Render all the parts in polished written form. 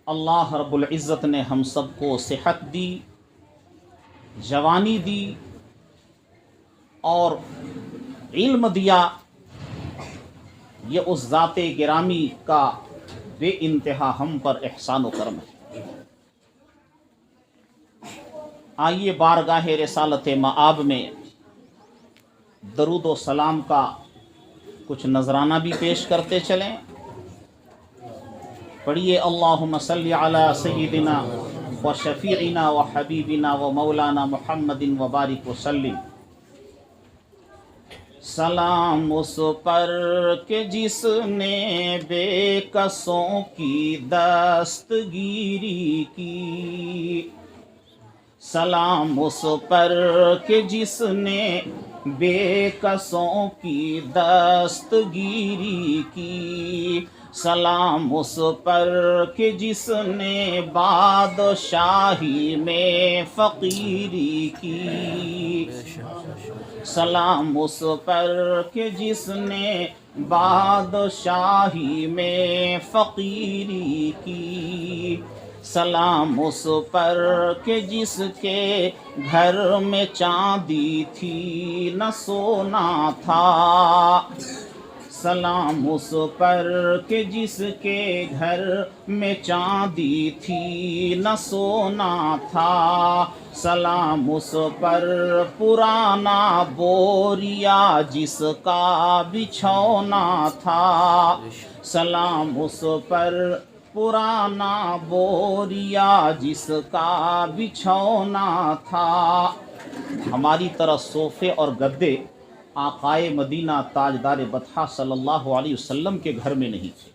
اللہ رب العزت نے ہم سب کو صحت دی، جوانی دی اور علم دیا۔ یہ اس ذات گرامی کا بے انتہا ہم پر احسان و کرم ہے۔ آئیے بارگاہ رسالت مآب میں درود و سلام کا کچھ نذرانہ بھی پیش کرتے چلیں۔ پڑھیے اللہم صلی علی سیدنا و شفیعنا و حبیبنا و مولانا محمد و بارک وسلم۔ سلام اس پر کہ جس نے بے کسوں کی دستگیری کی، سلام اس پر کہ جس نے بے کسوں کی دستگیری کی، سلام اس پر کہ جس نے بادشاہی میں فقیری کی، سلام اس پر کہ جس نے بادشاہی میں فقیری کی، سلام اس پر کہ جس کے گھر میں چاندی تھی نہ سونا تھا، سلام اس پر کہ جس کے گھر میں چاندی تھی نہ سونا تھا، سلام اس پر پرانا بوریا جس کا بچھونا تھا، سلام اس پر پرانا بوریا جس کا بچھونا تھا۔ ہماری طرح صوفے اور گدے آقائے مدینہ تاجدار بطحہ صلی اللہ علیہ وسلم کے گھر میں نہیں تھے۔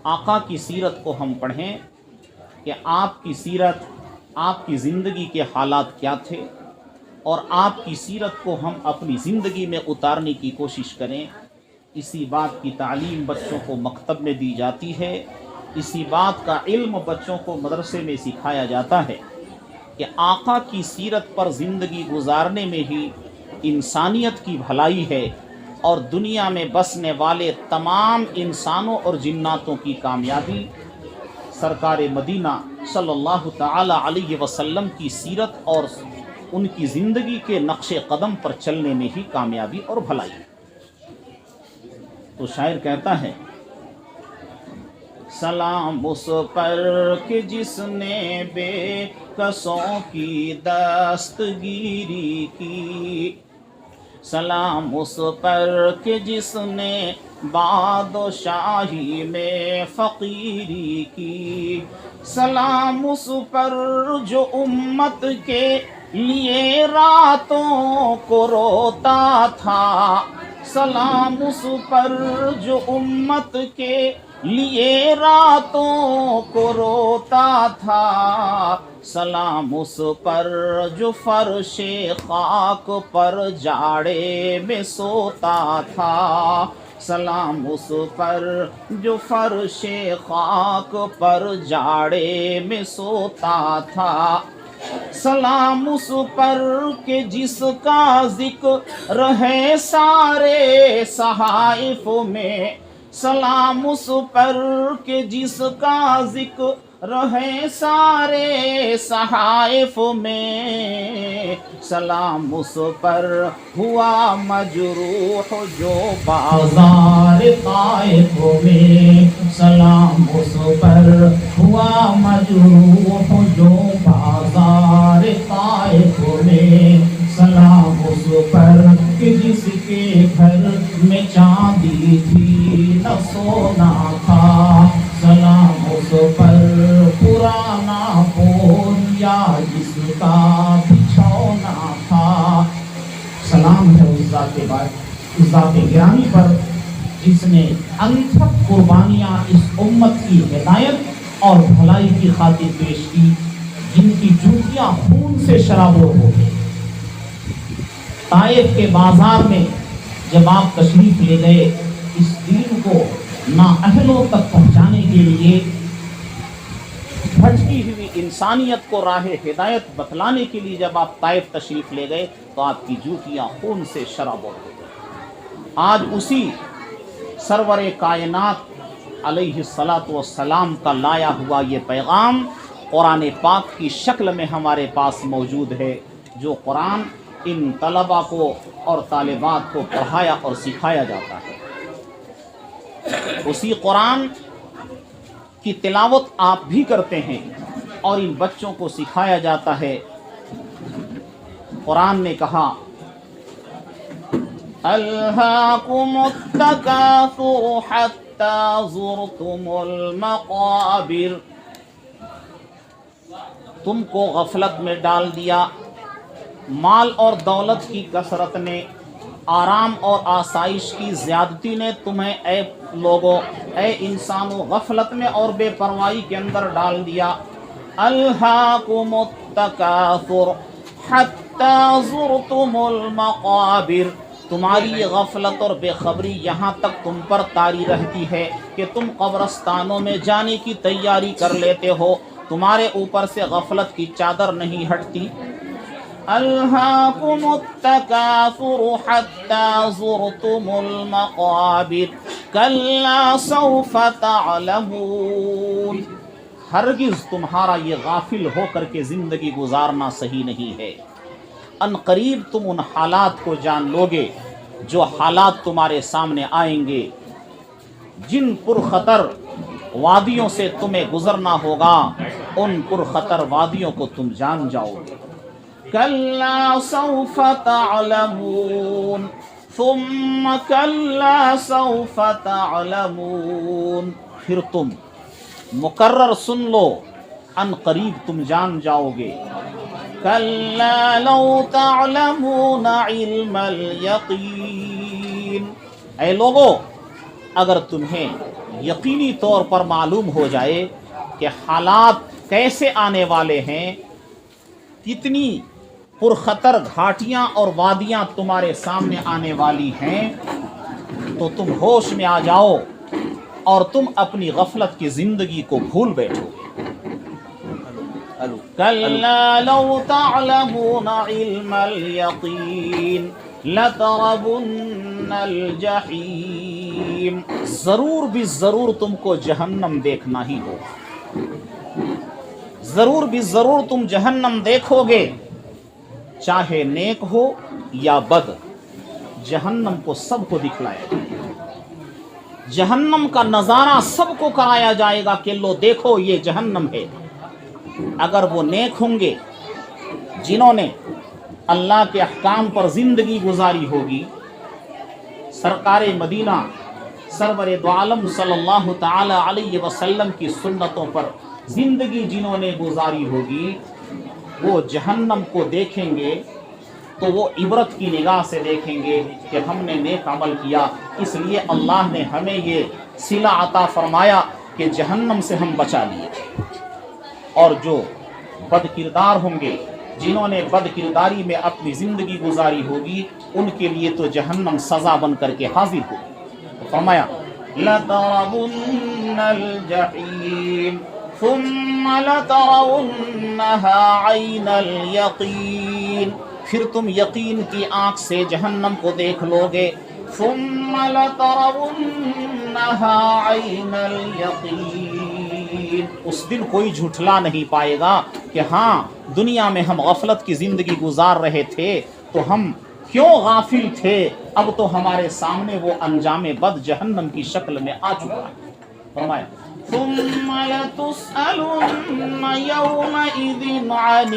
آقا کی سیرت کو ہم پڑھیں کہ آپ کی سیرت، آپ کی زندگی کے حالات کیا تھے، اور آپ کی سیرت کو ہم اپنی زندگی میں اتارنے کی کوشش کریں۔ اسی بات کی تعلیم بچوں کو مکتب میں دی جاتی ہے، اسی بات کا علم بچوں کو مدرسے میں سکھایا جاتا ہے کہ آقا کی سیرت پر زندگی گزارنے میں ہی انسانیت کی بھلائی ہے، اور دنیا میں بسنے والے تمام انسانوں اور جناتوں کی کامیابی سرکار مدینہ صلی اللہ تعالی علیہ وسلم کی سیرت اور ان کی زندگی کے نقش قدم پر چلنے میں ہی کامیابی اور بھلائی ہے۔ تو شاعر کہتا ہے، سلام اس پر کہ جس نے بے کسوں کی دستگیری کی، سلام اس پر کہ جس نے بادشاہی میں فقیری کی، سلام اس پر جو امت کے لیے راتوں کو روتا تھا، سلام اس پر جو امت کے لیے راتوں کو روتا تھا، سلام اس پر جو فرش خاک پر جاڑے میں سوتا تھا، سلام اس پر جو فرش خاک پر جاڑے میں سوتا تھا، سلام اس پر کہ جس کا ذکر ہے سارے صحائف میں، سلام اس پر کہ جس کا ذکر ہے سارے صحائف میں، سلام اس پر ہوا مجروح جو بازار طائف میں، سلام اس پر ہوا مجروح جو بازار طائف میں، سلام اس پر کہ جس کے گھر میں چاندی تھی نہ سونا تھا، سلام اس پر پرانا بوریا جس کا بچھونا تھا۔ سلام ہے اس ذات گرامی پر جس نے انتھک قربانیاں اس امت کی ہدایت اور بھلائی کی خاطر پیش کی، جن کی جوتیاں خون سے شرابور ہو گئی۔ طائف کے بازار میں جب آپ تشریف لے گئے، اس دین کو نااہلوں تک پہنچانے کے لیے، بھٹکی ہوئی انسانیت کو راہ ہدایت بتلانے کے لیے جب آپ طائف تشریف لے گئے تو آپ کی جوتیاں خون سے شرابور ہو گئی۔ آج اسی سرور کائنات علیہ الصلاۃ والسلام کا لایا ہوا یہ پیغام قرآن پاک کی شکل میں ہمارے پاس موجود ہے، جو قرآن ان طلباء کو اور طالبات کو پڑھایا اور سکھایا جاتا ہے۔ اسی قرآن کی تلاوت آپ بھی کرتے ہیں اور ان بچوں کو سکھایا جاتا ہے۔ قرآن نے کہا الہاکم التکاثر حتی زرتم المقابر، تم کو غفلت میں ڈال دیا مال اور دولت کی کثرت نے، آرام اور آسائش کی زیادتی نے تمہیں اے لوگوں، اے انسانوں، غفلت میں اور بے پرواہی کے اندر ڈال دیا۔ الہاکم التکاثر حتی زرتم المقابر، تمہاری یہ غفلت اور بے خبری یہاں تک تم پر طاری رہتی ہے کہ تم قبرستانوں میں جانے کی تیاری کر لیتے ہو، تمہارے اوپر سے غفلت کی چادر نہیں ہٹتی۔ الہاکم التکاثر حتی زرتم المقابر کلا سوف تعلمون، ہرگز تمہارا یہ غافل ہو کر کے زندگی گزارنا صحیح نہیں ہے، ان قریب تم ان حالات کو جان لوگے جو حالات تمہارے سامنے آئیں گے، جن پرخطر وادیوں سے تمہیں گزرنا ہوگا ان پرخطر وادیوں کو تم جان جاؤ گے۔ کلا سوف تعلمون ثم کلا سوف تعلمون، پھر تم مکرر سن لو، ان قریب تم جان جاؤ گے۔ کلا لو تعلمون علم الیقین، اے لوگو اگر تمہیں یقینی طور پر معلوم ہو جائے کہ حالات کیسے آنے والے ہیں، کتنی پرخطر گھاٹیاں اور وادیاں تمہارے سامنے آنے والی ہیں، تو تم ہوش میں آ جاؤ اور تم اپنی غفلت کی زندگی کو بھول بیٹھو۔ کلا لو تعلمون علم الیقین لترون الجحیم، ضرور بھی ضرور تم کو جہنم دیکھنا ہی ہو، ضرور بھی ضرور تم جہنم دیکھو گے، چاہے نیک ہو یا بد، جہنم کو سب کو دکھلایا جائے گا، جہنم کا نظارہ سب کو کرایا جائے گا کہ لو دیکھو یہ جہنم ہے۔ اگر وہ نیک ہوں گے جنہوں نے اللہ کے احکام پر زندگی گزاری ہوگی، سرکار مدینہ سرور دو عالم صلی اللہ تعالی علیہ وسلم کی سنتوں پر زندگی جنہوں نے گزاری ہوگی، وہ جہنم کو دیکھیں گے تو وہ عبرت کی نگاہ سے دیکھیں گے کہ ہم نے نیک عمل کیا، اس لیے اللہ نے ہمیں یہ صلہ عطا فرمایا کہ جہنم سے ہم بچا لیے۔ اور جو بد کردار ہوں گے، جنہوں نے بد کرداری میں اپنی زندگی گزاری ہوگی، ان کے لیے تو جہنم سزا بن کر کے حاضر ہوگی۔ فرمایا لَتَرَوُنَّ الْجَحِيمَ ثُمَّ لَتَرَوُنَّهَا عَيْنَ الْيَقِينِ، پھر تم یقین کی آنکھ سے جہنم کو دیکھ لو گے۔ ثُمَّ لَتَرَوُنَّهَا عَيْنَ الْيَقِينِ، اس دن کوئی جھٹلا نہیں پائے گا کہ ہاں دنیا میں ہم غفلت کی زندگی گزار رہے تھے تو ہم کیوں غافل تھے، اب تو ہمارے سامنے وہ انجام بد جہنم کی شکل میں آ چکا ہے۔ فرمایا ثم لتسألن يومئذ عن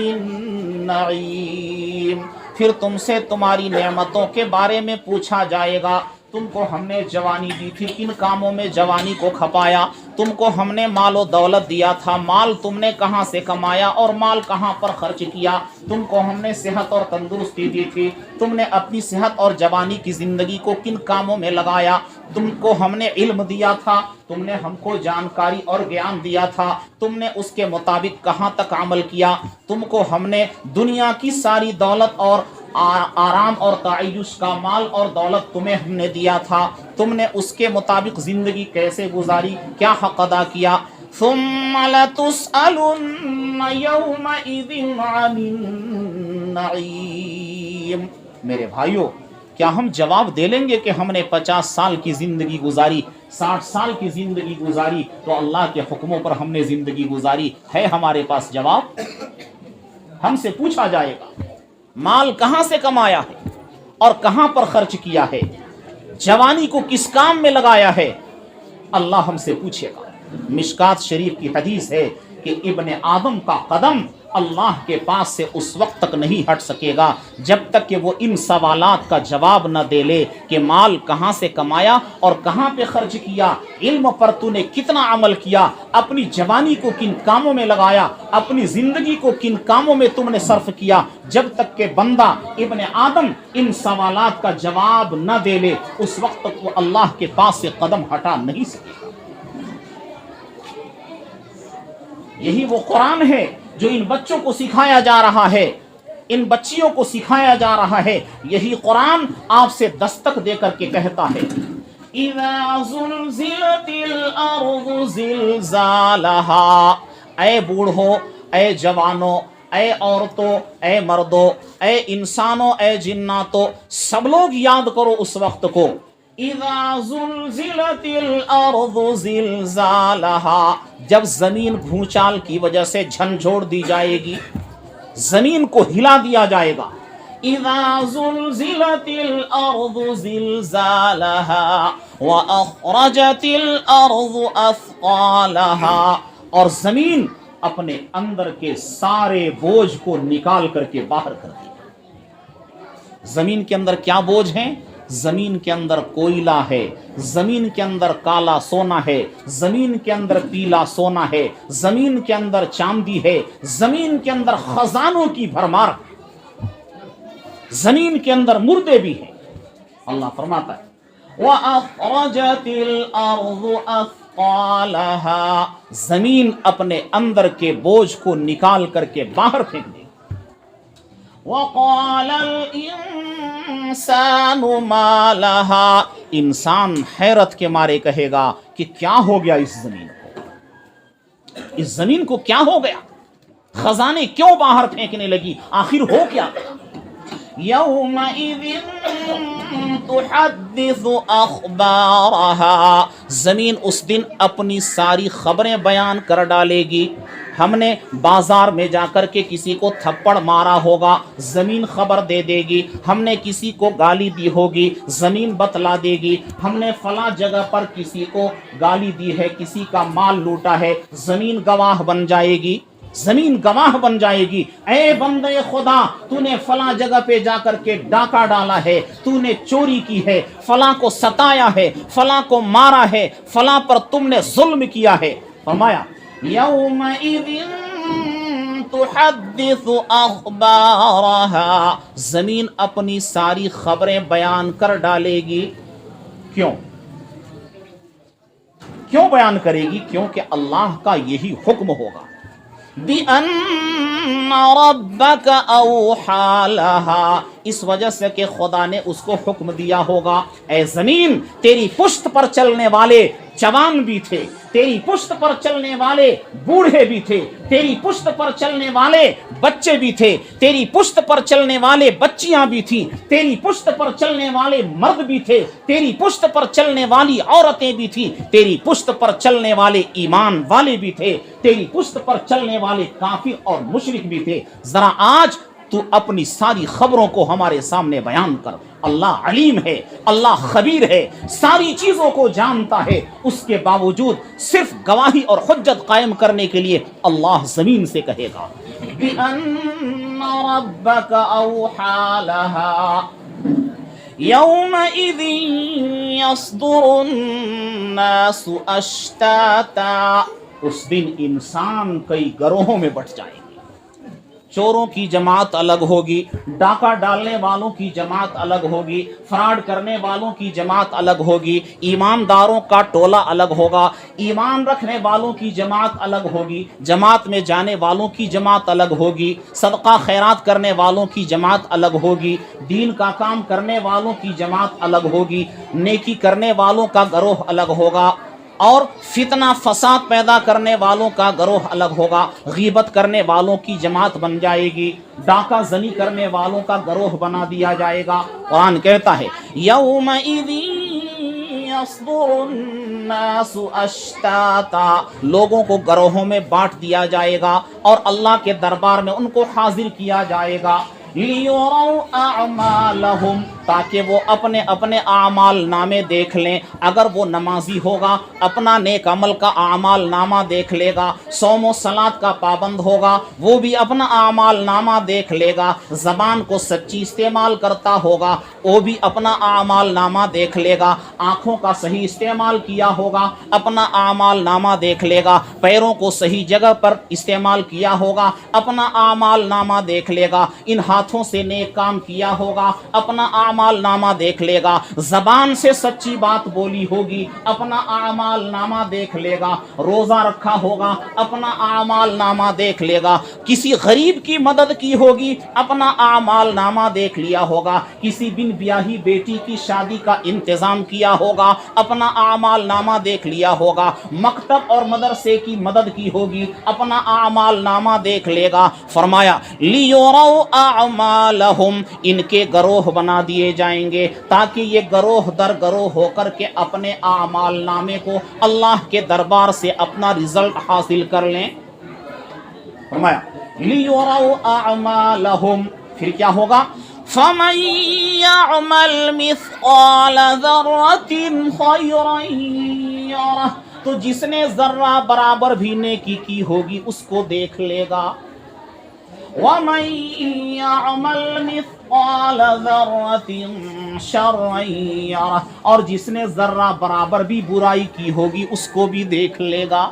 النعیم، پھر تم سے تمہاری نعمتوں کے بارے میں پوچھا جائے گا۔ تم کو ہم نے جوانی دی تھی، کن کاموں میں جوانی کو کھپایا؟ تم کو ہم نے مال و دولت دیا تھا، مال تم نے کہاں سے کمایا اور مال کہاں پر خرچ کیا؟ تم کو ہم نے صحت اور تندرستی دی تھی، تم نے اپنی صحت اور جوانی کی زندگی کو کن کاموں میں لگایا؟ تم کو ہم نے علم دیا تھا، تم نے ہم کو جانکاری اور گیان دیا تھا، تم نے اس کے مطابق کہاں تک عمل کیا؟ تم کو ہم نے دنیا کی ساری دولت اور آرام اور تعیش کا مال اور دولت تمہیں ہم نے دیا تھا، تم نے اس کے مطابق زندگی کیسے گزاری، کیا حق ادا کیا؟ ثم لتسألن يومئذ عن النعیم، میرے بھائیو کیا ہم جواب دے لیں گے کہ ہم نے 50 سال کی زندگی گزاری، 60 سال کی زندگی گزاری، تو اللہ کے حکموں پر ہم نے زندگی گزاری؟ ہے ہمارے پاس جواب؟ ہم سے پوچھا جائے گا مال کہاں سے کمایا ہے اور کہاں پر خرچ کیا ہے، جوانی کو کس کام میں لگایا ہے، اللہ ہم سے پوچھے گا۔ مشکات شریف کی حدیث ہے کہ ابن آدم کا قدم اللہ کے پاس سے اس وقت تک نہیں ہٹ سکے گا جب تک کہ وہ ان سوالات کا جواب نہ دے لے کہ مال کہاں سے کمایا اور کہاں پہ خرچ کیا، علم پر تو نے کتنا عمل کیا، اپنی جوانی کو کن کاموں میں لگایا، اپنی زندگی کو کن کاموں میں تم نے صرف کیا۔ جب تک کہ بندہ ابن آدم ان سوالات کا جواب نہ دے لے اس وقت تک وہ اللہ کے پاس سے قدم ہٹا نہیں سکے گا۔ یہی وہ قرآن ہے جو ان بچوں کو سکھایا جا رہا ہے، ان بچیوں کو سکھایا جا رہا ہے۔ یہی قرآن آپ سے دستک دے کر کے کہتا ہے اِذَا زُلْزِلَتِ الْأَرْضُ زِلْزَالَهَا، اے بوڑھو، اے جوانوں، اے عورتوں، اے مردوں، اے انسانوں، اے جناتوں، سب لوگ یاد کرو اس وقت کو۔ اِذَا زُلْزِلَتِ الْأَرْضُ زِلْزَالَهَا، جب زمین بھونچال کی وجہ سے جھنجھوڑ دی جائے گی، زمین کو ہلا دیا جائے گا۔ اِذَا زُلْزِلَتِ الْأَرْضُ زِلْزَالَهَا وَأَخْرَجَتِ الْأَرْضُ أَثْقَالَهَا، اور زمین اپنے اندر کے سارے بوجھ کو نکال کر کے باہر کر دیا۔ زمین کے اندر کیا بوجھ ہیں؟ زمین کے اندر کوئلہ ہے، زمین کے اندر کالا سونا ہے، زمین کے اندر پیلا سونا ہے، زمین کے اندر چاندی ہے، زمین کے اندر خزانوں کی بھرمار، زمین کے اندر مردے بھی ہیں۔ اللہ فرماتا ہے وَأَخْرَجَتِ الْأَرْضُ أَثْقَالَهَا، زمین اپنے اندر کے بوجھ کو نکال کر کے باہر پھینک دے۔ وَقَالَ الْإِنسَانُ مَا لَهَا، انسان حیرت کے مارے کہے گا کہ کیا ہو گیا اس زمین کو، اس زمین کو کیا ہو گیا، خزانے کیوں باہر پھینکنے لگی، آخر ہو کیا گیا؟ يَوْمَئِذٍ تُحَدِّثُ أَخْبَارَهَا، زمین اس دن اپنی ساری خبریں بیان کر ڈالے گی۔ ہم نے بازار میں جا کر کے کسی کو تھپڑ مارا ہوگا، زمین خبر دے دے گی۔ ہم نے کسی کو گالی دی ہوگی، زمین بتلا دے گی۔ ہم نے فلاں جگہ پر کسی کو گالی دی ہے، کسی کا مال لوٹا ہے، زمین گواہ بن جائے گی، زمین گواہ بن جائے گی۔ اے بندے خدا، تو نے فلاں جگہ پہ جا کر کے ڈاکہ ڈالا ہے، تو نے چوری کی ہے، فلاں کو ستایا ہے، فلاں کو مارا ہے، فلاں پر تم نے ظلم کیا ہے۔ فرمایا یومئذ تحدث اخبارها، زمین اپنی ساری خبریں بیان کر ڈالے گی۔ کیوں بیان کرے گی؟ کیونکہ اللہ کا یہی حکم ہوگا بِأَنَّ رَبَّكَ أَوْحَى لَهَا، اس وجہ سے کہ خدا نے اس کو حکم دیا ہوگا اے زمین، تیری پشت پر چلنے والے جوان بھی تھے، تیری پشت پر چلنے والے بوڑھے بھی تھے، تیری پشت پر چلنے والے بچے بھی تھے، تیری پشت پر چلنے والے بچیاں بھی تھیں، تیری پشت پر چلنے والے مرد بھی تھے، تیری پشت پر چلنے والی عورتیں بھی تھیں، تیری پشت پر چلنے والے ایمان والے بھی تھے، تیری پشت پر چلنے والے کافر اور مشرک بھی تھے۔ ذرا آج تو اپنی ساری خبروں کو ہمارے سامنے بیان کر۔ اللہ علیم ہے، اللہ خبیر ہے، ساری چیزوں کو جانتا ہے، اس کے باوجود صرف گواہی اور حجت قائم کرنے کے لیے اللہ زمین سے کہے گا بِأَنَّ رَبَّكَ أَوْحَى لَهَا يَوْمَئِذٍ يَصْدُرُ النَّاسُ أَشْتَاتًا، اس دن انسان کئی گروہوں میں بٹ جائے گا۔ چوروں کی جماعت الگ ہوگی، ڈاکہ ڈالنے والوں کی جماعت الگ ہوگی، فراڈ کرنے والوں کی جماعت الگ ہوگی، ایمانداروں کا ٹولہ الگ ہوگا، ایمان رکھنے والوں کی جماعت الگ ہوگی، جماعت میں جانے والوں کی جماعت الگ ہوگی، صدقہ خیرات کرنے والوں کی جماعت الگ ہوگی، دین کا کام کرنے والوں کی جماعت الگ ہوگی، نیکی کرنے والوں کا گروہ الگ ہوگا۔ اور فتنہ فساد پیدا کرنے والوں کا گروہ الگ ہوگا، غیبت کرنے والوں کی جماعت بن جائے گی، ڈاکہ زنی کرنے والوں کا گروہ بنا دیا جائے گا۔ قرآن کہتا ہے یومئذ یصدر الناس اشتاتا، لوگوں کو گروہوں میں بانٹ دیا جائے گا اور اللہ کے دربار میں ان کو حاضر کیا جائے گا، لیروا اعمالہم، تاکہ وہ اپنے اپنے اعمال نامے دیکھ لیں۔ اگر وہ نمازی ہوگا اپنا نیک عمل کا اعمال نامہ دیکھ لے گا، صوم و صلات کا پابند ہوگا وہ بھی اپنا اعمال نامہ دیکھ لے گا، زبان کو سچی استعمال کرتا ہوگا وہ بھی اپنا اعمال نامہ دیکھ لے گا، آنکھوں کا صحیح استعمال کیا ہوگا اپنا اعمال نامہ دیکھ لے گا، پیروں کو صحیح جگہ پر استعمال کیا ہوگا اپنا اعمال نامہ دیکھ لے گا، ان ہاتھوں سے نیک کام کیا ہوگا اپنا اعمال نامہ دیکھ لے گا، زبان سے سچی بات بولی ہوگی اپنا اعمال نامہ دیکھ لے گا، روزہ رکھا ہوگا اپنا اعمال نامہ دیکھ لے گا، کسی غریب کی مدد کی ہوگی اپنا اعمال نامہ دیکھ لیا ہوگا، کسی بن بیاہی بیٹی کی شادی کا انتظام کیا ہوگا اپنا اعمال نامہ دیکھ لیا ہوگا، مکتب اور مدرسے کی مدد کی ہوگی اپنا اعمال نامہ دیکھ لے گا۔ فرمایا لیروا اعمالہم، ان کے گروہ بنا دیے جائیں گے تاکہ یہ گروہ در گروہ ہو کر کے اپنے اعمال نامے کو اللہ کے دربار سے اپنا رزلٹ حاصل کر لیں۔ فرمایا لیروا اعمالہم، پھر کیا ہوگا؟ فَمَن يَعْمَلْ مِثْقَالَ ذَرَّةٍ خَيْرًا يَرَهُ، تو جس نے ذرہ برابر بھی نیکی کی ہوگی اس کو دیکھ لے گا، وَمَن يَعْمَلْ مِثْقَالَ ذَرَّةٍ شَرًّا يَرَهُ، اور جس نے ذرہ برابر بھی برائی کی ہوگی اس کو بھی دیکھ لے گا۔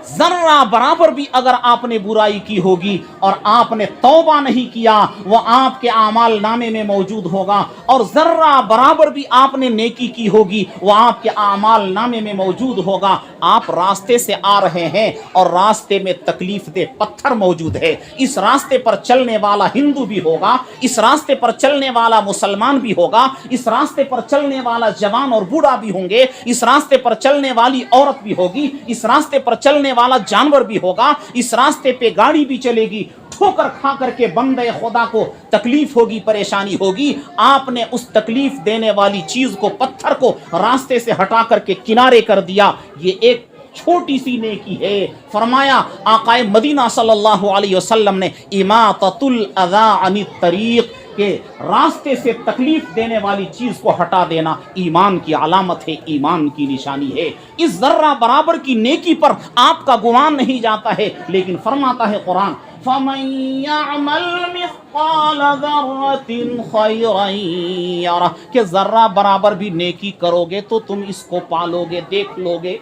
ذرہ برابر بھی اگر آپ نے برائی کی ہوگی اور آپ نے توبہ نہیں کیا وہ آپ کے اعمال نامے میں موجود ہوگا، اور ذرہ برابر بھی آپ نے نیکی کی ہوگی وہ آپ کے اعمال نامے میں موجود ہوگا۔ آپ راستے سے آ رہے ہیں اور راستے میں تکلیف دہ پتھر موجود ہے، اس راستے پر چلنے والا ہندو بھی ہوگا، اس راستے پر چلنے والا مسلمان بھی ہوگا، اس راستے پر چلنے والا جوان اور بوڑھا بھی ہوں گے، اس راستے پر چلنے والی عورت بھی ہوگی، اس راستے پر چلنے والا جانور بھی ہوگا، اس راستے پہ گاڑی بھی چلے گی، ٹھوکر کھا کر کے بندے خدا کو تکلیف ہوگی، پریشانی ہوگی، آپ نے اس تکلیف دینے والی چیز کو، پتھر کو راستے سے ہٹا کر کے کنارے کر دیا، یہ ایک چھوٹی سی نیکی ہے۔ فرمایا آقا مدینہ صلی اللہ علیہ وسلم نے اماطۃ الاذی عن الطریق، کہ راستے سے تکلیف دینے والی چیز کو ہٹا دینا ایمان کی علامت ہے، ایمان کی نشانی ہے۔ اس ذرہ برابر کی نیکی پر آپ کا گمان نہیں جاتا ہے، لیکن فرماتا ہے قرآن فَمَن يَعْمَلْ مِثْقَالَ ذَرَّةٍ خَيْرًا يَرَهُ، کہ ذرہ برابر بھی نیکی کرو گے تو تم اس کو پالو گے، دیکھ لو گے،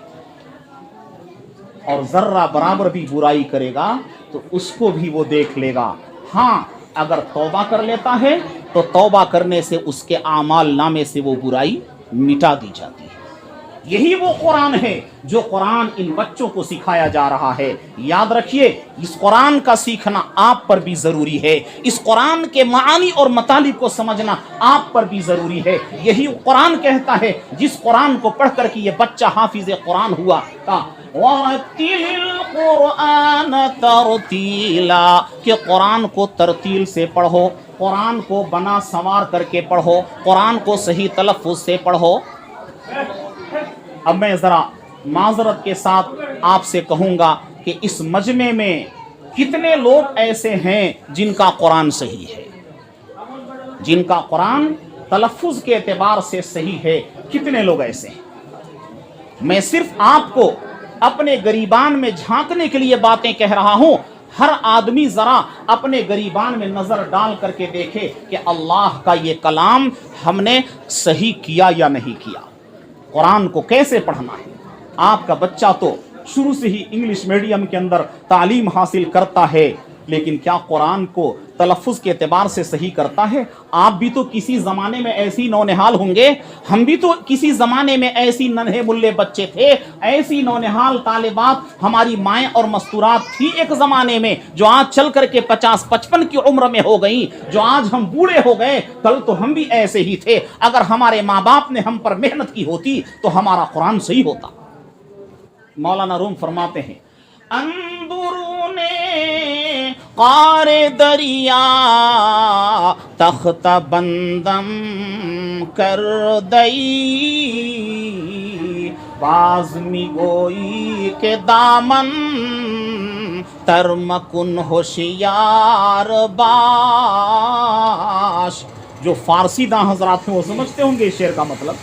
اور ذرہ برابر بھی برائی کرے گا تو اس کو بھی وہ دیکھ لے گا۔ ہاں اگر توبہ کر لیتا ہے تو توبہ کرنے سے اس کے اعمال نامے سے وہ برائی مٹا دی جاتی ہے۔ یہی وہ قرآن ہے جو قرآن ان بچوں کو سکھایا جا رہا ہے۔ یاد رکھیے اس قرآن کا سیکھنا آپ پر بھی ضروری ہے، اس قرآن کے معانی اور مطالب کو سمجھنا آپ پر بھی ضروری ہے۔ یہی قرآن کہتا ہے، جس قرآن کو پڑھ کر کے یہ بچہ حافظ قرآن ہوا تھا، وَرَتِّلِ الْقُرْآنَ تَرْتِيلًا، کہ قرآن کو ترتیل سے پڑھو، قرآن کو بنا سنوار کر کے پڑھو، قرآن کو صحیح تلفظ سے پڑھو۔ اب میں ذرا معذرت کے ساتھ آپ سے کہوں گا کہ اس مجمع میں کتنے لوگ ایسے ہیں جن کا قرآن صحیح ہے، جن کا قرآن تلفظ کے اعتبار سے صحیح ہے؟ کتنے لوگ ایسے ہیں؟ میں صرف آپ کو اپنے گریبان میں جھانکنے کے لیے باتیں کہہ رہا ہوں۔ ہر آدمی ذرا اپنے گریبان میں نظر ڈال کر کے دیکھے کہ اللہ کا یہ کلام ہم نے صحیح کیا یا نہیں کیا، قرآن کو کیسے پڑھنا ہے۔ آپ کا بچہ تو شروع سے ہی انگلش میڈیم کے اندر تعلیم حاصل کرتا ہے، لیکن کیا قرآن کو تلفظ کے اعتبار سے صحیح کرتا ہے؟ آپ بھی تو کسی زمانے میں ایسی نونہال ہوں گے، ہم بھی تو کسی زمانے میں ایسی ننھے ملے بچے تھے، ایسی نونہال طالبات ہماری مائیں اور مستورات تھی ایک زمانے میں، جو آج چل کر کے 50-55 کی عمر میں ہو گئی، جو آج ہم بوڑھے ہو گئے، کل تو ہم بھی ایسے ہی تھے۔ اگر ہمارے ماں باپ نے ہم پر محنت کی ہوتی تو ہمارا قرآن صحیح ہوتا۔ مولانا روم فرماتے ہیں اندرون قار دریا تخت بندم کر دئی، باز می گوئی کے دامن ترمکن ہوشیار باش۔ جو فارسی داں حضرات ہیں وہ سمجھتے ہوں گے اس شعر کا مطلب،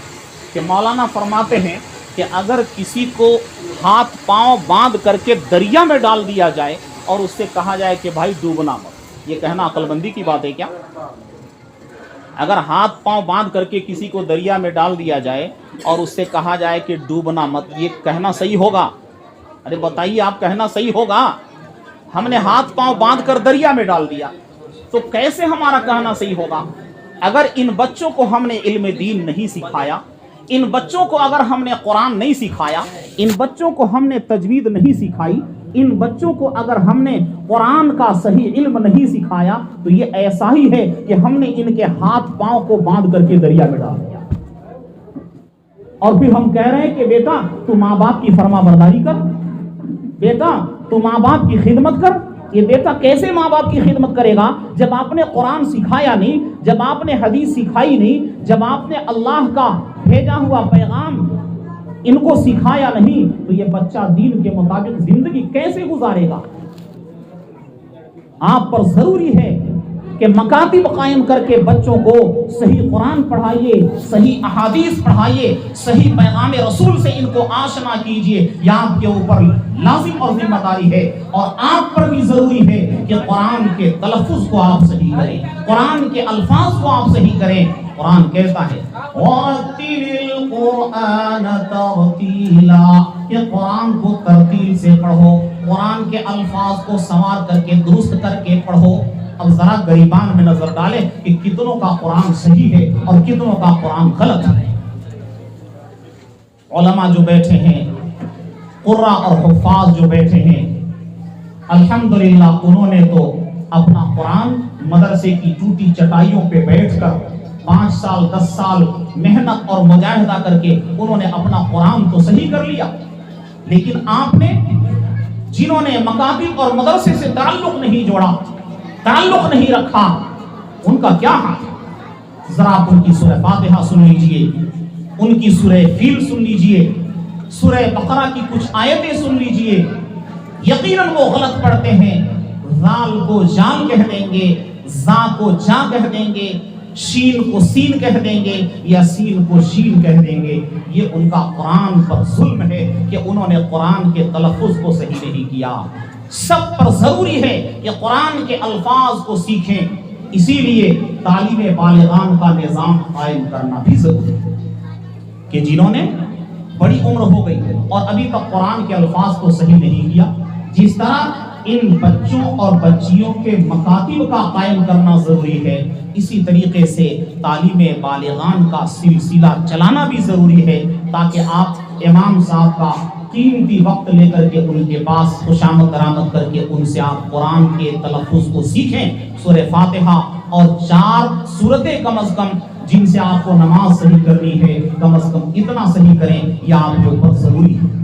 کہ مولانا فرماتے ہیں کہ اگر کسی کو ہاتھ پاؤں باندھ کر کے دریا میں ڈال دیا جائے اور اس سے کہا جائے کہ بھائی ڈوبنا مت، یہ کہنا عقل مندی کی بات ہے کیا؟ اگر ہاتھ پاؤں باندھ کر کے کسی کو دریا میں ڈال دیا جائے اور اس سے کہا جائے کہ ڈوبنا مت، یہ کہنا صحیح ہوگا؟ ارے بتائیے آپ، کہنا صحیح ہوگا؟ ہم نے ہاتھ پاؤں باندھ کر دریا میں ڈال دیا تو کیسے ہمارا کہنا صحیح ہوگا؟ اگر ان بچوں کو ہم نے علم دین نہیں سکھایا، ان بچوں کو اگر ہم نے قرآن نہیں سکھایا، ان بچوں کو ہم نے تجوید نہیں سکھائی، ان بچوں کو اگر ہم نے قرآن کا صحیح علم نہیں سکھایا تو یہ ایسا ہی ہے کہ ہم نے ان کے ہاتھ پاؤں کو باندھ کر کے دریا میں ڈال دیا، اور پھر ہم کہہ رہے ہیں کہ بیٹا تو ماں باپ کی فرما برداری کر، بیٹا تو ماں باپ کی خدمت کر۔ یہ بیٹا کیسے ماں باپ کی خدمت کرے گا جب آپ نے قرآن سکھایا نہیں، جب آپ نے حدیث سکھائی نہیں، جب آپ نے اللہ کا بھیجا ہوا پیغام ان کو سکھایا نہیں، تو یہ بچہ دین کے مطابق زندگی کیسے گزارے گا؟ آپ پر ضروری ہے کہ مکاتب قائم کر کے بچوں کو صحیح قرآن پڑھائیے، صحیح احادیث پڑھائیے، صحیح پیغام رسول سے ان کو آشنا کیجئے۔ یہ آپ کے اوپر لازم اور ذمہ داری ہے، اور آپ پر بھی ضروری ہے کہ قرآن کے تلفظ کو آپ صحیح کریں، قرآن کے الفاظ کو آپ صحیح کریں۔ قرآن کہتا ہے وَرَتِّلِ الْقُرْآنَ تَرْتِيلًا، کہ قرآن کو ترتیل سے پڑھو، قرآن کے الفاظ کو سنوار کر کے درست کر کے پڑھو۔ اب ذرا غریبان میں نظر ڈالیں کہ کتنوں کا قرآن صحیح ہے اور کتنوں کا قرآن غلط ہے۔ علماء جو بیٹھے ہیں، قراء اور حفاظ جو بیٹھے ہیں، الحمدللہ انہوں نے تو اپنا قرآن مدرسے کی ٹوٹی چٹائیوں پہ بیٹھ کر 5 سال 10 سال محنت اور مجاہدہ کر کے انہوں نے اپنا قرآن تو صحیح کر لیا، لیکن آپ نے جنہوں نے مکاتب اور مدرسے سے تعلق نہیں جوڑا، تعلق نہیں رکھا، ان کا کیا حال ہے؟ ذرا آپ ان کی سورہ فاتحہ سن لیجئے، ان کی سورہ فیل سن لیجئے، سورہ بقرہ کی کچھ آیتیں سن لیجئے، یقیناً وہ غلط پڑھتے ہیں، ذال کو جان کہہ دیں گے، زا کو جا کہہ دیں گے، شین کو سین کہہ دیں گے یا سین کو شین کہہ دیں گے۔ یہ ان کا قرآن پر ظلم ہے کہ انہوں نے قرآن کے تلفظ کو صحیح نہیں کیا۔ سب پر ضروری ہے کہ قرآن کے الفاظ کو سیکھیں، اسی لیے تعلیم بالغان کا نظام قائم کرنا بھی ضروری ہے کہ جنہوں نے بڑی عمر ہو گئی اور ابھی تک قرآن کے الفاظ کو صحیح نہیں کیا، جس طرح ان بچوں اور بچیوں کے مکاتب کا قائم کرنا ضروری ہے، اسی طریقے سے تعلیم بالغان کا سلسلہ چلانا بھی ضروری ہے، تاکہ آپ امام صاحب کا قیمتی وقت لے کر کے ان کے پاس خوشامد درآمد کر کے ان سے آپ قرآن کے تلفظ کو سیکھیں۔ سورہ فاتحہ اور 4 سورتیں کم از کم جن سے آپ کو نماز صحیح کرنی ہے، کم از کم اتنا صحیح کریں، یہ آپ کے اوپر ضروری ہے۔